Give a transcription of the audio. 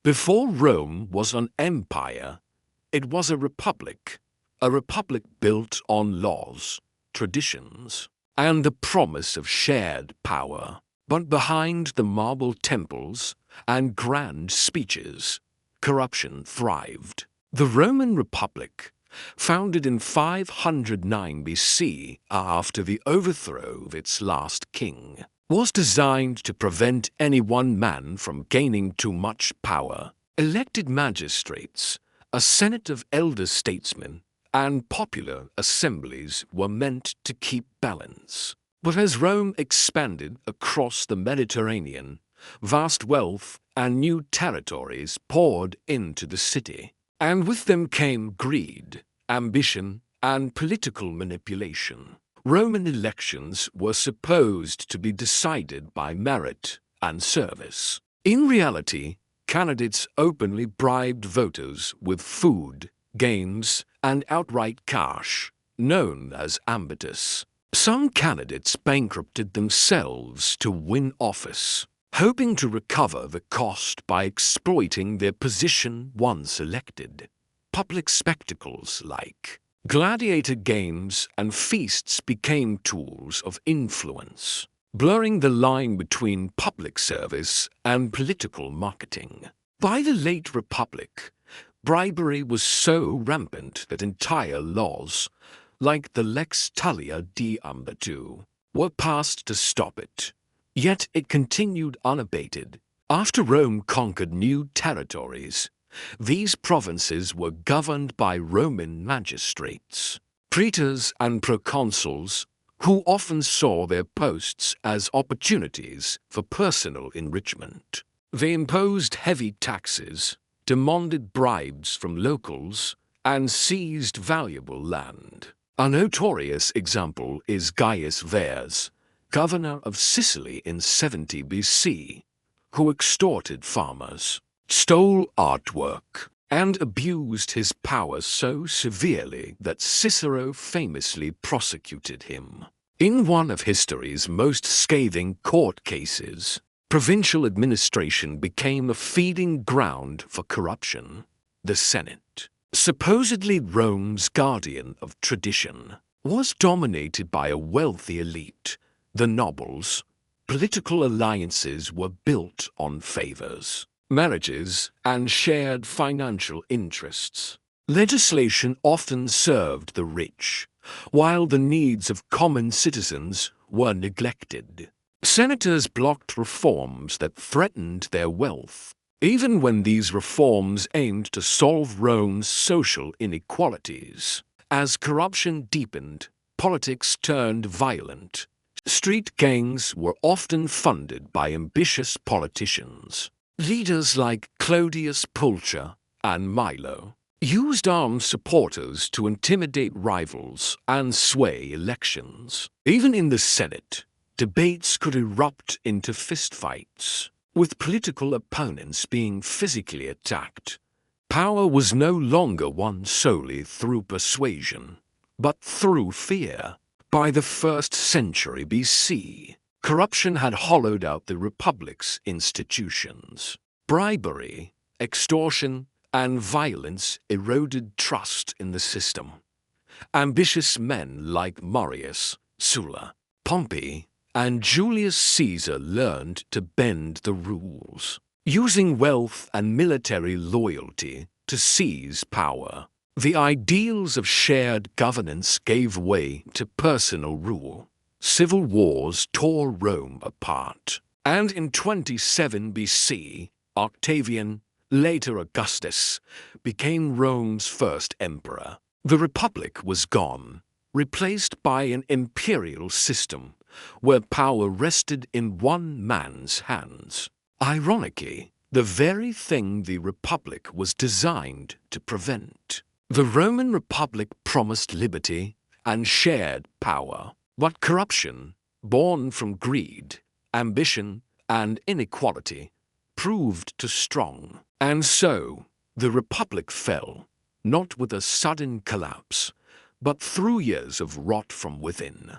Before Rome was an empire, it was a republic built on laws, traditions, and the promise of shared power. But behind the marble temples and grand speeches, corruption thrived. The Roman Republic, founded in 509 BC after the overthrow of its last king, was designed to prevent any one man from gaining too much power. Elected magistrates, a senate of elder statesmen, and popular assemblies were meant to keep balance. But as Rome expanded across the Mediterranean, vast wealth and new territories poured into the city, and with them came greed, ambition, and political manipulation. Roman elections were supposed to be decided by merit and service. In reality, candidates openly bribed voters with food, games, and outright cash, known as ambitus. Some candidates bankrupted themselves to win office, hoping to recover the cost by exploiting their position once elected. Public spectacles like gladiator games and feasts became tools of influence, blurring the line between public service and political marketing. By the late Republic, bribery was so rampant that entire laws, like the Lex Talia di Ambatu, were passed to stop it. Yet it continued unabated. After Rome conquered new territories, these provinces were governed by Roman magistrates, praetors and proconsuls, who often saw their posts as opportunities for personal enrichment. They imposed heavy taxes, demanded bribes from locals, and seized valuable land. A notorious example is Gaius Verres, governor of Sicily in 70 BC, who extorted farmers, stole artwork, and abused his power so severely that Cicero famously prosecuted him. In one of history's most scathing court cases, provincial administration became a feeding ground for corruption. The Senate, supposedly Rome's guardian of tradition, was dominated by a wealthy elite, the nobles. Political alliances were built on favors, marriages, and shared financial interests. Legislation often served the rich, while the needs of common citizens were neglected. Senators blocked reforms that threatened their wealth, even when these reforms aimed to solve Rome's social inequalities. As corruption deepened, politics turned violent. Street gangs were often funded by ambitious politicians. Leaders like Clodius Pulcher and Milo used armed supporters to intimidate rivals and sway elections. Even in the Senate, debates could erupt into fistfights, with political opponents being physically attacked. Power was no longer won solely through persuasion, but through fear. By the 1st century BC, corruption had hollowed out the Republic's institutions. Bribery, extortion, and violence eroded trust in the system. Ambitious men like Marius, Sulla, Pompey, and Julius Caesar learned to bend the rules, using wealth and military loyalty to seize power. The ideals of shared governance gave way to personal rule. Civil wars tore Rome apart. And in 27 BC, Octavian, later Augustus, became Rome's first emperor. The Republic was gone, replaced by an imperial system where power rested in one man's hands. Ironically, the very thing the Republic was designed to prevent. The Roman Republic promised liberty and shared power, but corruption, born from greed, ambition, and inequality, proved too strong. And so, the Republic fell, not with a sudden collapse, but through years of rot from within.